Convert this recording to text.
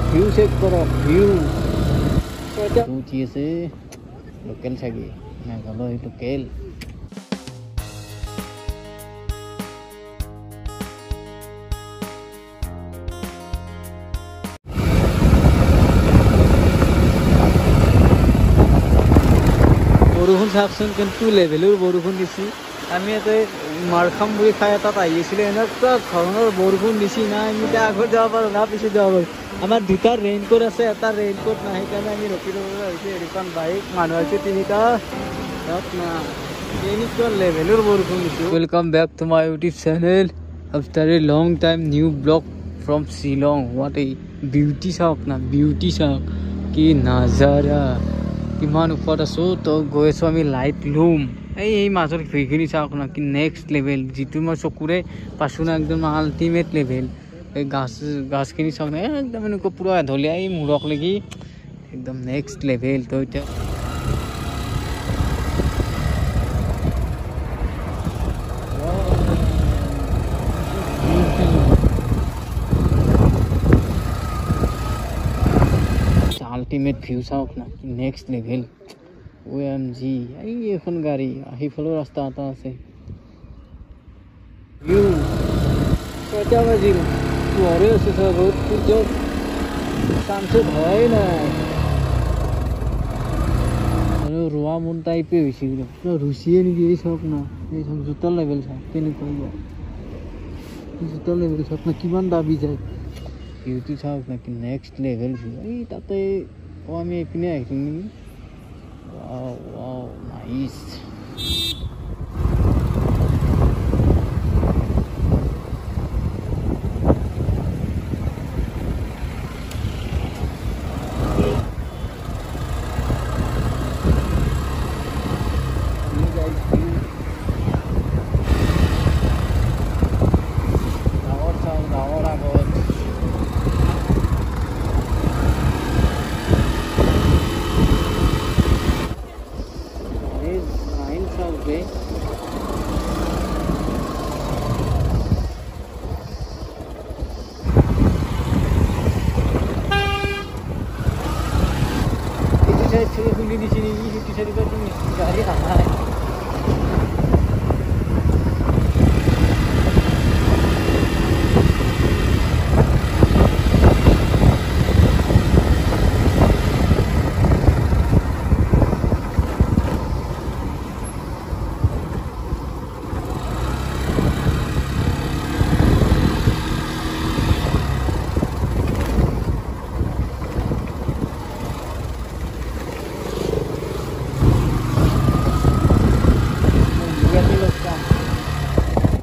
View check কৰো view উঠি আছে লোকেল চাগে মেঘালয় লোকেল বৰষুণ চাওকচোন কিন্তু লেভেলৰ বৰষুণ দিছে আমি ইয়াতে মাৰখাম বুলি ঠাই এটাত আহি আছিলোঁ এনেকুৱা ধৰণৰ বৰষুণ দিছে না আমি এতিয়া আগত যাব পাৰোঁ না পিছত যাব পাৰোঁ আমাৰ দুটা ৰেইনকোট আছে এটা ৰেইনকোট নাই সেইকাৰণে আমি ৰখি ল'বলৈ আহিছোঁ হেৰিখন বাইক মানুহ আছে তিনিটা না এনেকুৱা লেভেলৰ বৰষুণ দিছে welcome back to my YouTube channel after a long time new vlog from Shillong what এই বিউটি চাওক না বিউটি চাওক কি নাজাৰা কিমান ওপৰত আছোঁ তো গৈ আছোঁ আমি লাইট লুম এই মাজৰ ভিউখিনি চাওক না কি নেক্সট লেভেল যিটো মই চকুৰে পাইছোঁ না একদম আল্টিমেট লেভেল এই গাছখিনি চাওক না একদম এনেকুৱা পূৰা ঢলীয়া এই মূৰক লাগি একদম নেক্সট লেভেল তো এতিয়া আল্টিমেট ভিউ চাওক না কি নেক্সট লেভেল OMG এই এখন গাড়ী আহিফালেও ৰাস্তা এটা আছে ভিউ 6টা বাজিল পোহৰে আছে চব ৰ'দ সূৰ্য চানচেট হয় নাই আৰু ৰোৱা মন টাইপে হৈছে ৰুচিয়ে নেকি এই চাওক না এই চাওক জোতাৰ লেভেল চাওক কেনেকুৱা জোতাৰ লেভেল চাওক না কিমান দাবি যায় ভিউটো চাওক না কি নেক্সট লেভেল ভিউ এই তাতে আমি এইপিনে আহিছোঁ নেকি Wow, wow, nice. খুলি দিছি নেকি সেইটো চাইডৰ পৰা গাড়ী আহা